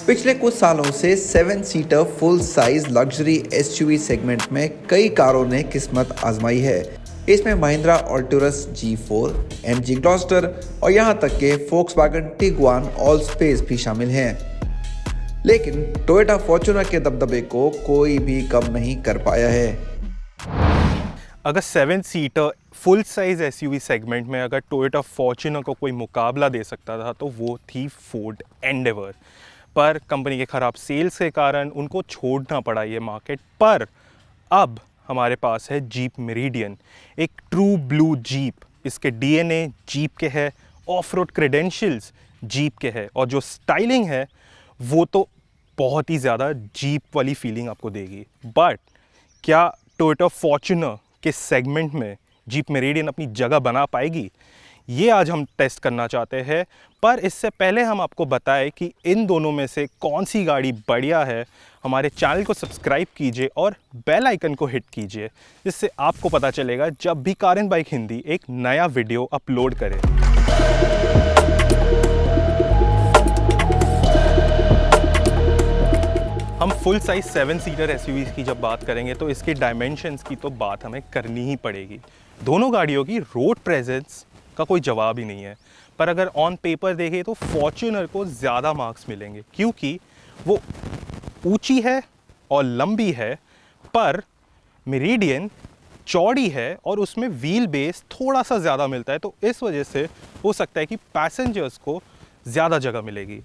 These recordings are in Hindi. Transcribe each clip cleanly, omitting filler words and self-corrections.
पिछले कुछ सालों से 7 seater full size luxury SUV segment में कई कारों ने किस्मत आजमाई है। इसमें महिंद्रा ऑल्टुरस G4, MG ग्लॉस्टर और यहाँ तक के फोक्सवैगन टिगुआन ऑल स्पेस भी शामिल हैं। लेकिन टोयोटा फॉर्च्यूनर के दबदबे को कोई भी कम नहीं कर पाया है। अगर 7 seater full size SUV segment में अगर टोयोटा फॉर्च्यूनर को कोई मुकाबला दे सकता था तो वो थी फोर्ड एंडेवर। पर कंपनी के ख़राब सेल्स के कारण उनको छोड़ना पड़ा ये मार्केट। पर अब हमारे पास है जीप मेरिडियन, एक ट्रू ब्लू जीप। इसके डीएनए जीप के है, ऑफ रोड क्रेडेंशियल्स जीप के है और जो स्टाइलिंग है वो तो बहुत ही ज़्यादा जीप वाली फीलिंग आपको देगी। बट क्या टोयोटा फॉर्च्यूनर के सेगमेंट में जीप मेरिडियन अपनी जगह बना पाएगी? ये आज हम टेस्ट करना चाहते हैं। पर इससे पहले हम आपको बताएं कि इन दोनों में से कौन सी गाड़ी बढ़िया है। हमारे चैनल को सब्सक्राइब कीजिए और बेल आइकन को हिट कीजिए, जिससे आपको पता चलेगा जब भी कार एंड बाइक हिंदी एक नया वीडियो अपलोड करे। हम फुल साइज 7 सीटर एसयूवी की जब बात करेंगे तो इसके डायमेंशंस की तो बात हमें करनी ही पड़ेगी। दोनों गाड़ियों की रोड प्रेजेंस का कोई जवाब ही नहीं है। पर अगर ऑन पेपर देखें तो फॉर्च्यूनर को ज़्यादा मार्क्स मिलेंगे क्योंकि वो ऊंची है और लंबी है। पर मेरिडियन चौड़ी है और उसमें व्हील बेस थोड़ा सा ज़्यादा मिलता है, तो इस वजह से हो सकता है कि पैसेंजर्स को ज़्यादा जगह मिलेगी।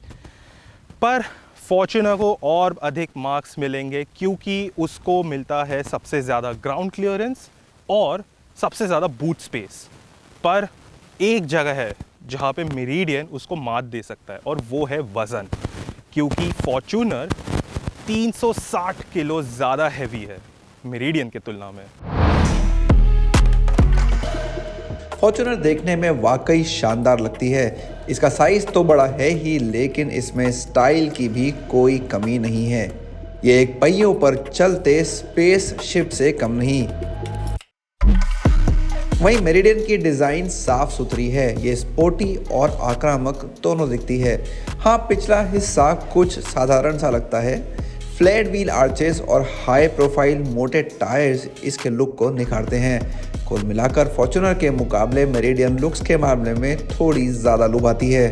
पर फॉर्च्यूनर को और अधिक मार्क्स मिलेंगे क्योंकि उसको मिलता है सबसे ज़्यादा ग्राउंड क्लियरेंस और सबसे ज़्यादा बूट स्पेस। पर एक जगह है जहाँ पे मेरिडियन उसको मात दे सकता है और वो है वज़न, क्योंकि फॉर्च्यूनर 360 किलो ज़्यादा हैवी है मेरिडियन की तुलना में। फॉर्च्यूनर देखने में वाकई शानदार लगती है। इसका साइज तो बड़ा है ही, लेकिन इसमें स्टाइल की भी कोई कमी नहीं है। ये एक पहियों पर चलते स्पेस शिप से कम नहीं। वहीं मेरिडियन की डिज़ाइन साफ सुथरी है। ये स्पोर्टी और आक्रामक दोनों दिखती है। हाँ, पिछला हिस्सा कुछ साधारण सा लगता है। फ्लैट व्हील आर्चेस और हाई प्रोफाइल मोटे टायर्स इसके लुक को निखारते हैं। कुल मिलाकर फॉर्च्यूनर के मुकाबले मेरिडियन लुक्स के मामले में थोड़ी ज़्यादा लुभाती है।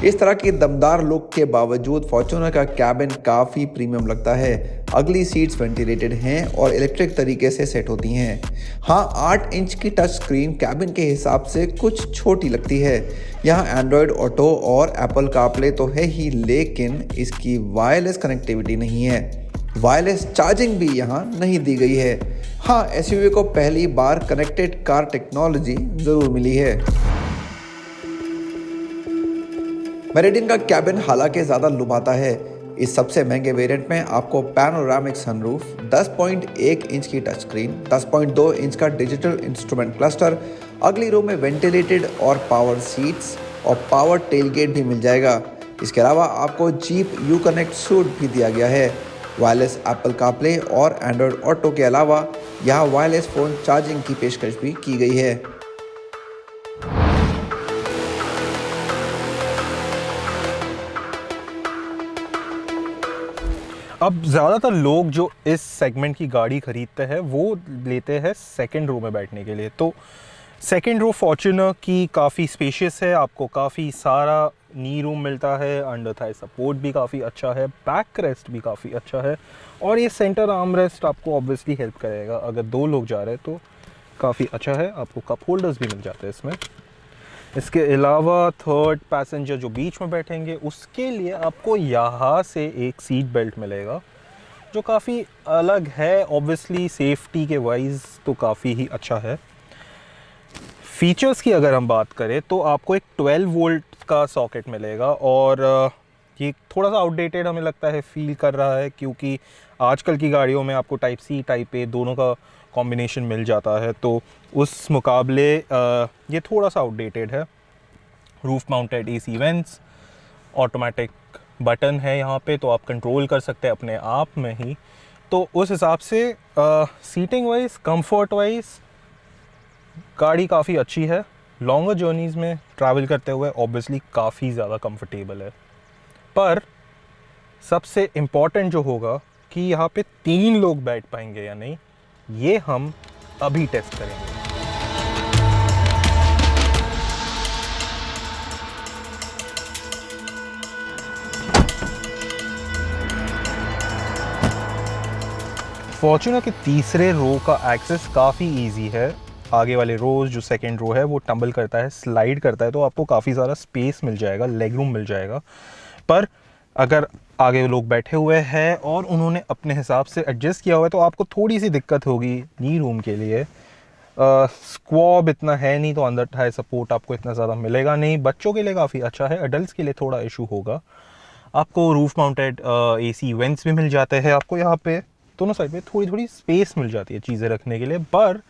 इस तरह की दमदार लुक के बावजूद फॉर्च्यूनर का कैबिन काफ़ी प्रीमियम लगता है। अगली सीट्स वेंटिलेटेड हैं और इलेक्ट्रिक तरीके से सेट होती हैं। हाँ, 8 इंच की टच स्क्रीन कैबिन के हिसाब से कुछ छोटी लगती है। यहाँ एंड्रॉयड ऑटो और एप्पल कारप्ले तो है ही, लेकिन इसकी वायरलेस कनेक्टिविटी नहीं है। वायरलेस चार्जिंग भी यहाँ नहीं दी गई है। हाँ, एसयूवी को पहली बार कनेक्टेड कार टेक्नोलॉजी ज़रूर मिली है। मेरिडियन का कैबिन हालांकि ज़्यादा लुभाता है। इस सबसे महंगे वेरिएंट में आपको पैनोरामिक सनरूफ, 10.1 इंच की टच स्क्रीन, 10.2 इंच का डिजिटल इंस्ट्रूमेंट क्लस्टर, अगली रो में वेंटिलेटेड और पावर सीट्स और पावर टेलगेट भी मिल जाएगा। इसके अलावा आपको जीप यू कनेक्ट सूट भी दिया गया है। वायरलेस एप्पल कारप्ले और एंड्रॉयड ऑटो के अलावा यहाँ वायरलेस फ़ोन चार्जिंग की पेशकश भी की गई है। अब ज़्यादातर लोग जो इस सेगमेंट की गाड़ी ख़रीदते हैं वो लेते हैं सेकंड रो में बैठने के लिए। तो सेकंड रो फॉर्च्यूनर की काफ़ी स्पेशियस है, आपको काफ़ी सारा नी रूम मिलता है, अंडर थाई सपोर्ट भी काफ़ी अच्छा है, बैक रेस्ट भी काफ़ी अच्छा है और ये सेंटर आर्म रेस्ट आपको ऑब्वियसली हेल्प करेगा। अगर 2 लोग जा रहे हैं तो काफ़ी अच्छा है। आपको कप होल्डर्स भी मिल जाते हैं इसमें। इसके अलावा थर्ड पैसेंजर जो बीच में बैठेंगे उसके लिए आपको यहाँ से एक सीट बेल्ट मिलेगा जो काफ़ी अलग है। ऑब्वियसली सेफ्टी के वाइज तो काफ़ी ही अच्छा है। फीचर्स की अगर हम बात करें तो आपको एक 12 वोल्ट का सॉकेट मिलेगा और ये थोड़ा सा आउटडेटेड हमें लगता है, फील कर रहा है, क्योंकि आजकल की गाड़ियों में आपको टाइप सी टाइप ए दोनों का कॉम्बिनेशन मिल जाता है, तो उस मुकाबले ये थोड़ा सा आउटडेटेड है। Roof mounted AC vents, automatic button है यहाँ पे, तो आप कंट्रोल कर सकते हैं अपने आप में ही। तो उस हिसाब से सीटिंग वाइज, कंफर्ट वाइज गाड़ी काफ़ी अच्छी है। लॉन्गर जर्नीज़ में ट्रैवल करते हुए ऑब्वियसली काफ़ी ज़्यादा कंफर्टेबल है। पर सबसे इम्पॉर्टेंट जो होगा कि यहाँ पे 3 लोग बैठ पाएंगे या नहीं, ये हम अभी टेस्ट करेंगे। फॉर्च्यूनर के तीसरे रो का एक्सेस काफ़ी इजी है। आगे वाले रोज जो सेकंड रो है वो टंबल करता है, स्लाइड करता है, तो आपको काफ़ी सारा स्पेस मिल जाएगा, लेग रूम मिल जाएगा। पर अगर आगे लोग बैठे हुए हैं और उन्होंने अपने हिसाब से एडजस्ट किया हुआ है तो आपको थोड़ी सी दिक्कत होगी नी रूम के लिए। स्क्वॉब इतना है नहीं, तो अंदर थाई सपोर्ट आपको इतना ज़्यादा मिलेगा नहीं। बच्चों के लिए काफ़ी अच्छा है, एडल्ट्स के लिए थोड़ा इशू होगा। आपको रूफ माउंटेड AC वेंट्स भी मिल जाते हैं, आपको यहाँ पे दोनों साइड पे थोड़ी थोड़ी स्पेस मिल जाती है चीज़ें रखने के लिए। पर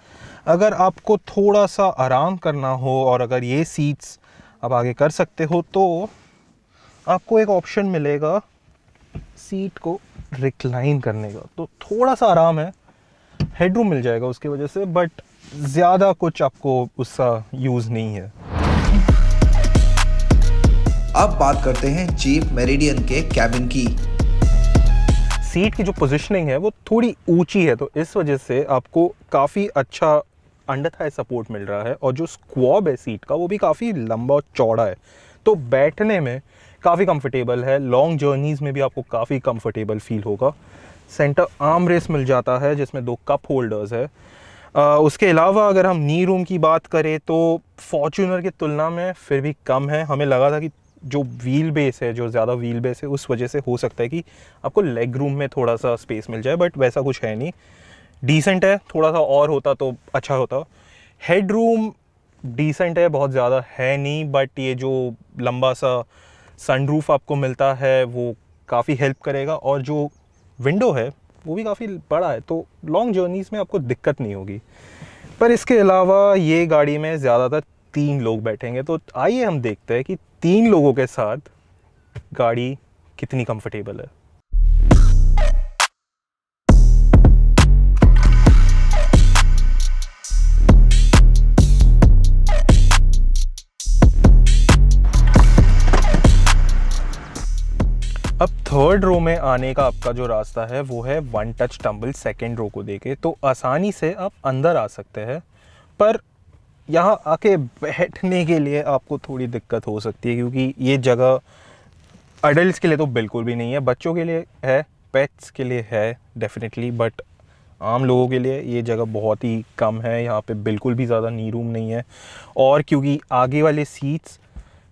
अगर आपको थोड़ा सा आराम करना हो और अगर ये सीट्स आप आगे कर सकते हो तो आपको एक ऑप्शन मिलेगा सीट को रिक्लाइन करने का, तो थोड़ा सा आराम है, हेडरूम मिल जाएगा उसकी वजह से, बट ज़्यादा कुछ आपको उसका यूज़ नहीं है। अब बात करते हैं जीप मेरिडियन के कैबिन की। सीट की जो पोजीशनिंग है वो थोड़ी ऊंची है, तो इस वजह से आपको काफ़ी अच्छा अंडर थाई सपोर्ट मिल रहा है। और जो स्क्वॉब है सीट का वो भी काफ़ी लंबा और चौड़ा है, तो बैठने में काफ़ी कंफर्टेबल है। लॉन्ग जर्नीज़ में भी आपको काफ़ी कंफर्टेबल फील होगा। सेंटर आर्म रेस्ट मिल जाता है जिसमें 2 कप होल्डर्स है। उसके अलावा अगर हम नी रूम की बात करें तो फॉर्च्यूनर की तुलना में फिर भी कम है। हमें लगा था कि जो व्हील बेस है, जो ज़्यादा व्हील बेस है, उस वजह से हो सकता है कि आपको लेग रूम में थोड़ा सा स्पेस मिल जाए, बट वैसा कुछ है नहीं, डिसेंट है। थोड़ा सा और होता तो अच्छा होता। हेड रूम डिसेंट है, बहुत ज़्यादा है नहीं, बट ये जो लंबा सा सनरूफ आपको मिलता है वो काफ़ी हेल्प करेगा। और जो विंडो है वो भी काफ़ी बड़ा है, तो लॉन्ग जर्नीज़ में आपको दिक्कत नहीं होगी। पर इसके अलावा ये गाड़ी में ज़्यादातर 3 लोग बैठेंगे, तो आइए हम देखते हैं कि 3 लोगों के साथ गाड़ी कितनी कंफर्टेबल है। अब थर्ड रो में आने का आपका जो रास्ता है वो है 1 टच टम्बल सेकेंड रो को देके, तो आसानी से आप अंदर आ सकते हैं। पर यहाँ आके बैठने के लिए आपको थोड़ी दिक्कत हो सकती है, क्योंकि ये जगह अडल्ट्स के लिए तो बिल्कुल भी नहीं है। बच्चों के लिए है, पेट्स के लिए है डेफिनेटली, बट आम लोगों के लिए ये जगह बहुत ही कम है। यहाँ पे बिल्कुल भी ज़्यादा नी रूम नहीं है, और क्योंकि आगे वाले सीट्स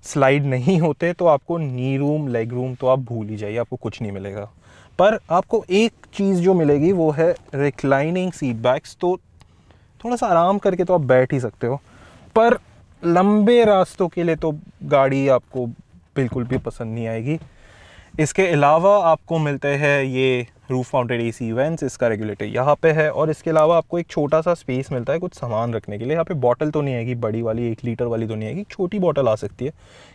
स्लाइड नहीं होते तो आपको नी रूम, लेग रूम तो आप भूल ही जाइए, आपको कुछ नहीं मिलेगा। पर आपको एक चीज़ जो मिलेगी वो है रिक्लाइनिंग सीट बैक्स, तो थोड़ा सा आराम करके तो आप बैठ ही सकते हो। पर लंबे रास्तों के लिए तो गाड़ी आपको बिल्कुल भी पसंद नहीं आएगी। इसके अलावा आपको मिलते हैं ये रूफ माउंटेड AC वेंट्स, इसका रेगुलेटर यहाँ पे है। और इसके अलावा आपको एक छोटा सा स्पेस मिलता है कुछ सामान रखने के लिए। यहाँ पे बॉटल तो नहीं आएगी, बड़ी वाली 1 लीटर वाली तो नहीं आएगी, छोटी बॉटल आ सकती है,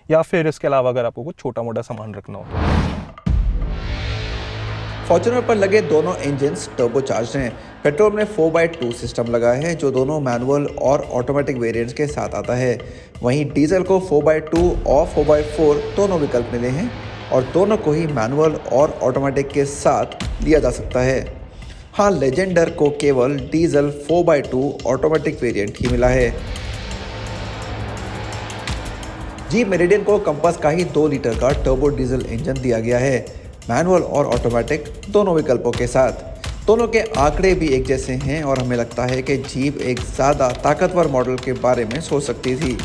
या फिर इसके अलावा अगर आपको कुछ छोटा मोटा सामान रखना हो तो। फॉर्च्यूनर पर लगे दोनों इंजन्स टर्बोचार्ज हैं। पेट्रोल में 4x2 सिस्टम लगा है जो दोनों मैनुअल और ऑटोमेटिक वेरिएंट्स के साथ आता है। वहीं डीजल को 4x2 और 4x4 दोनों विकल्प मिले हैं, और दोनों को ही मैनुअल और ऑटोमेटिक के साथ लिया जा सकता है। हाँ, लेजेंडर को केवल डीजल 4x2 ऑटोमेटिक वेरिएंट ही मिला है। जीप मेरिडियन को कंपास का ही 2 लीटर का टर्बो डीजल इंजन दिया गया है, मैनुअल और ऑटोमेटिक दोनों विकल्पों के साथ। दोनों के आंकड़े भी एक जैसे हैं और हमें लगता है कि जीप एक ज़्यादा ताकतवर मॉडल के बारे में सोच सकती थी।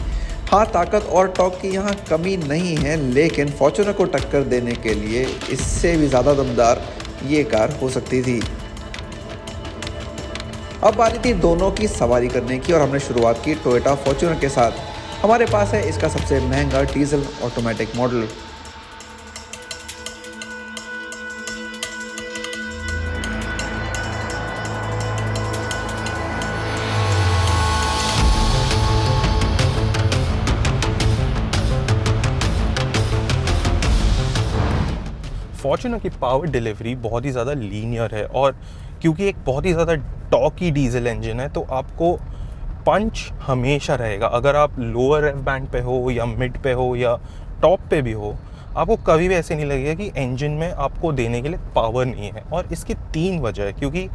हाँ, ताकत और टॉर्क की यहाँ कमी नहीं है, लेकिन फॉर्च्यूनर को टक्कर देने के लिए इससे भी ज़्यादा दमदार ये कार हो सकती थी। अब बारी थी दोनों की सवारी करने की, और हमने शुरुआत की टोयोटा फॉर्च्यूनर के साथ। हमारे पास है इसका सबसे महंगा डीजल ऑटोमेटिक मॉडल। फॉर्च्यूनर की पावर डिलीवरी बहुत ही ज़्यादा लीनियर है, और क्योंकि एक बहुत ही ज़्यादा टॉर्की डीजल इंजन है तो आपको पंच हमेशा रहेगा। अगर आप लोअर रेव बैंड पे हो या मिड पे हो या टॉप पे भी हो, आपको कभी भी ऐसे नहीं लगेगा कि इंजन में आपको देने के लिए पावर नहीं है। और इसकी 3 वजह है, क्योंकि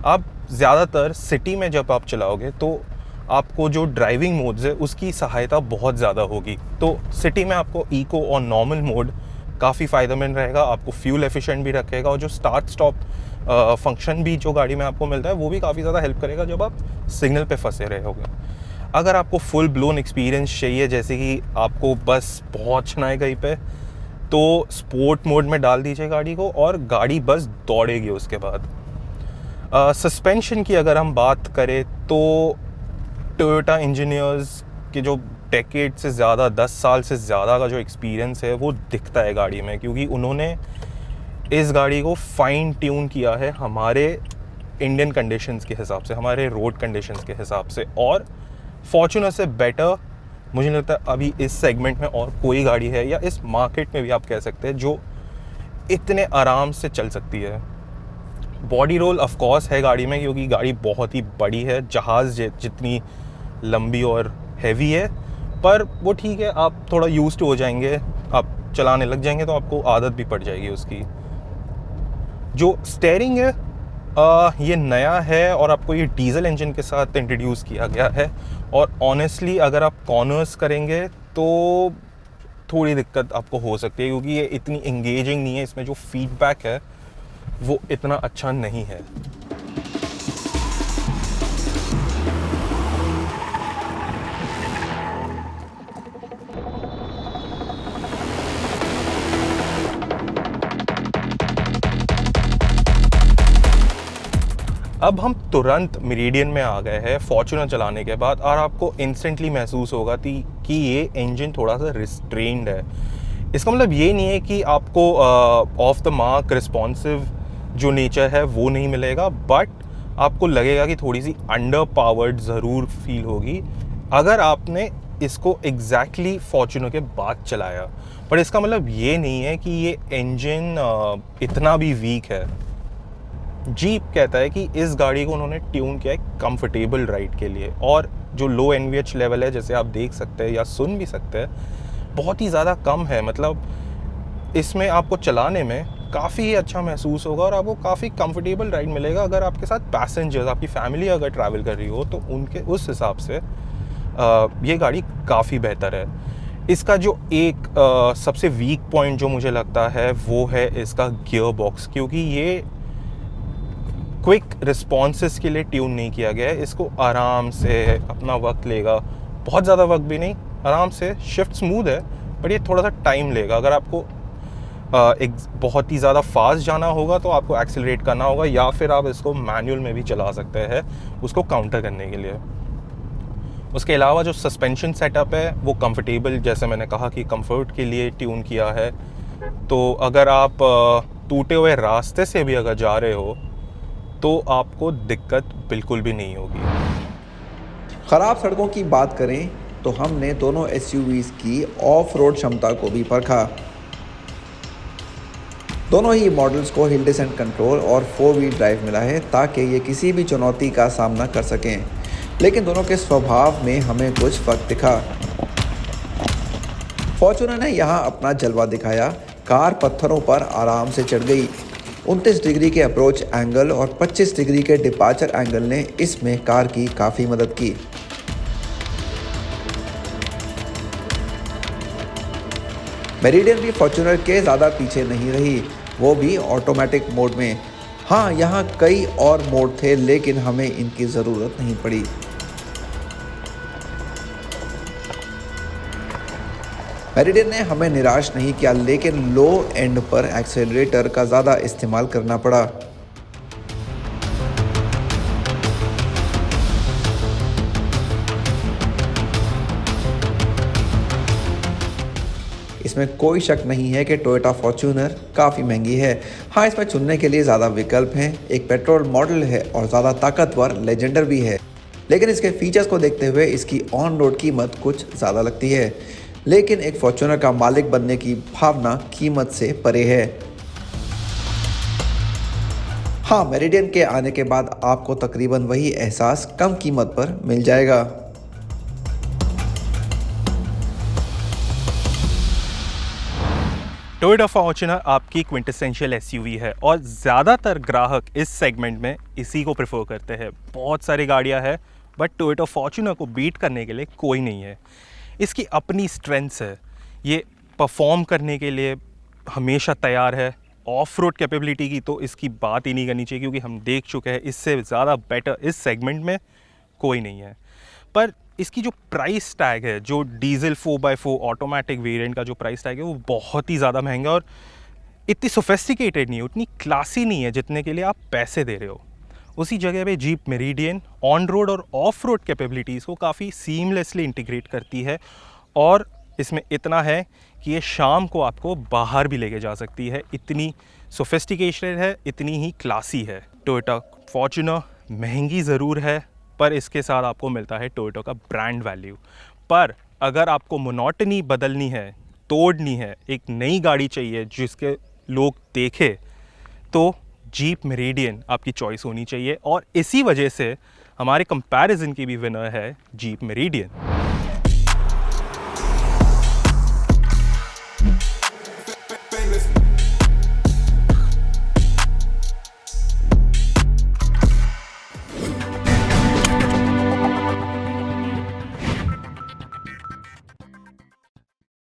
आप ज़्यादातर सिटी में जब आप चलाओगे तो आपको जो ड्राइविंग मोड्स है उसकी सहायता बहुत ज़्यादा होगी। तो सिटी में आपको इको और नॉर्मल मोड काफ़ी फ़ायदेमंद रहेगा, आपको फ्यूल एफिशिएंट भी रखेगा, और जो स्टार्ट स्टॉप फंक्शन भी जो गाड़ी में आपको मिलता है वो भी काफ़ी ज़्यादा हेल्प करेगा जब आप सिग्नल पे फंसे रहे होगे। अगर आपको फुल ब्लोन एक्सपीरियंस चाहिए, जैसे कि आपको बस पहुंचना है कहीं पे, तो स्पोर्ट मोड में डाल दीजिए गाड़ी को और गाड़ी बस दौड़ेगी उसके बाद। सस्पेंशन की अगर हम बात करें तो टोयोटा इंजीनियर्स के जो डेकेड से ज़्यादा 10 साल से ज़्यादा का जो एक्सपीरियंस है वो दिखता है गाड़ी में, क्योंकि उन्होंने इस गाड़ी को फाइन ट्यून किया है हमारे इंडियन कंडीशंस के हिसाब से, हमारे रोड कंडीशंस के हिसाब से। और फॉर्च्यूनर से बेटर मुझे लगता है अभी इस सेगमेंट में और कोई गाड़ी है, या इस मार्केट में भी आप कह सकते हैं, जो इतने आराम से चल सकती है। बॉडी रोल ऑफ कोर्स है गाड़ी में, क्योंकि गाड़ी बहुत ही बड़ी है, जहाज़ जितनी लंबी और हैवी है, पर वो ठीक है, आप थोड़ा यूज्ड हो जाएंगे, आप चलाने लग जाएंगे तो आपको आदत भी पड़ जाएगी उसकी। जो स्टेयरिंग है ये नया है और आपको ये डीजल इंजन के साथ इंट्रोड्यूस किया गया है, और ऑनेस्टली अगर आप कॉर्नर्स करेंगे तो थोड़ी दिक्कत आपको हो सकती है, क्योंकि ये इतनी एंगेजिंग नहीं है, इसमें जो फीडबैक है वो इतना अच्छा नहीं है। अब हम तुरंत मेरिडियन में आ गए हैं फॉर्च्यूनर चलाने के बाद, और आपको इंस्टेंटली महसूस होगा कि ये इंजन थोड़ा सा रिस्ट्रेन्ड है। इसका मतलब ये नहीं है कि आपको ऑफ द मार्क रिस्पॉन्सिव जो नेचर है वो नहीं मिलेगा, बट आपको लगेगा कि थोड़ी सी अंडर पावर्ड ज़रूर फील होगी अगर आपने इसको एग्जैक्टली फॉर्च्यूनर के बाद चलाया। पर इसका मतलब ये नहीं है कि ये इंजन इतना भी वीक है। जीप कहता है कि इस गाड़ी को उन्होंने ट्यून किया है कंफर्टेबल राइड के लिए, और जो लो एनवीएच लेवल है, जैसे आप देख सकते हैं या सुन भी सकते हैं, बहुत ही ज़्यादा कम है। मतलब इसमें आपको चलाने में काफ़ी अच्छा महसूस होगा और आपको काफ़ी कंफर्टेबल राइड मिलेगा। अगर आपके साथ पैसेंजर्स, आपकी फैमिली अगर ट्रैवल कर रही हो तो उनके उस हिसाब से ये गाड़ी काफ़ी बेहतर है। इसका जो एक सबसे वीक पॉइंट जो मुझे लगता है वो है इसका गियर बॉक्स, क्योंकि ये क्विक रिस्पॉन्सेस के लिए ट्यून नहीं किया गया है। इसको आराम से अपना वक्त लेगा, बहुत ज़्यादा वक्त भी नहीं, आराम से। शिफ्ट स्मूथ है पर ये थोड़ा सा टाइम लेगा। अगर आपको एक बहुत ही ज़्यादा फास्ट जाना होगा तो आपको एक्सेलरेट करना होगा, या फिर आप इसको मैनुअल में भी चला सकते हैं उसको काउंटर करने के लिए। उसके अलावा जो सस्पेंशन सेटअप है वो कंफर्टेबल, जैसे मैंने कहा कि कंफर्ट के लिए ट्यून किया है। तो अगर आप टूटे हुए रास्ते से भी अगर जा रहे हो तो आपको दिक्कत बिल्कुल भी नहीं होगी। ख़राब सड़कों की बात करें तो हमने दोनों एसयूवीज़ की ऑफ रोड क्षमता को भी परखा। दोनों ही मॉडल्स को हिल डिसेंट कंट्रोल और 4 व्हील ड्राइव मिला है ताकि ये किसी भी चुनौती का सामना कर सकें, लेकिन दोनों के स्वभाव में हमें कुछ फ़र्क दिखा। फॉर्च्यूनर ने यहाँ अपना जलवा दिखाया, कार पत्थरों पर आराम से चढ़ गई। 29 डिग्री के अप्रोच एंगल और 25 डिग्री के डिपार्चर एंगल ने इसमें कार की काफ़ी मदद की। मेरिडियन भी फॉर्च्यूनर के ज़्यादा पीछे नहीं रही, वो भी ऑटोमेटिक मोड में। हाँ, यहाँ कई और मोड थे लेकिन हमें इनकी ज़रूरत नहीं पड़ी। मेरिडियन ने हमें निराश नहीं किया, लेकिन लो एंड पर एक्सेलरेटर का ज़्यादा इस्तेमाल करना पड़ा। इसमें कोई शक नहीं है कि टोयोटा फॉर्च्यूनर काफ़ी महंगी है। हाँ, इसमें चुनने के लिए ज़्यादा विकल्प हैं, एक पेट्रोल मॉडल है और ज़्यादा ताकतवर लेजेंडर भी है, लेकिन इसके फीचर्स को देखते हुए इसकी ऑन रोड कीमत कुछ ज़्यादा लगती है। लेकिन एक फॉर्च्यूनर का मालिक बनने की भावना कीमत से परे है। हाँ, मेरिडियन के आने के बाद आपको तकरीबन वही एहसास कम कीमत पर मिल जाएगा। टोयोटा फॉर्च्यूनर आपकी क्विंटेसेंशियल एसयूवी है और ज़्यादातर ग्राहक इस सेगमेंट में इसी को प्रेफर करते हैं। बहुत सारी गाड़ियां हैं बट टोयोटा फॉर्च्यूनर को बीट करने के लिए कोई नहीं है। इसकी अपनी स्ट्रेंथ्स है, ये परफॉर्म करने के लिए हमेशा तैयार है। ऑफ रोड कैपेबिलिटी की तो इसकी बात ही नहीं करनी चाहिए, क्योंकि हम देख चुके हैं इससे ज़्यादा बेटर इस सेगमेंट में कोई नहीं है। पर इसकी जो प्राइस टैग है, जो डीजल 4x4 ऑटोमेटिक वेरिएंट का जो प्राइस टैग है, वो बहुत ही ज़्यादा महंगा और इतनी सोफिस्टिकेटेड नहीं है, उतनी क्लासी नहीं है जितने के लिए आप पैसे दे रहे हो। उसी जगह पे जीप मेरिडियन ऑन रोड और ऑफ रोड कैपेबिलिटीज़ को काफ़ी सीमलेसली इंटीग्रेट करती है और इसमें इतना है कि ये शाम को आपको बाहर भी लेके जा सकती है। इतनी सोफिस्टिकेटेड है, इतनी ही क्लासी है। टोयोटा फॉर्च्यूनर महंगी ज़रूर है, पर इसके साथ आपको मिलता है टोयोटा का ब्रांड वैल्यू। पर अगर आपको मोनोटनी बदलनी है, तोड़नी है, एक नई गाड़ी चाहिए जिसके लोग देखे, तो जीप मेरिडियन आपकी चॉइस होनी चाहिए और इसी वजह से हमारे कंपैरिजन की भी विनर है जीप मेरिडियन।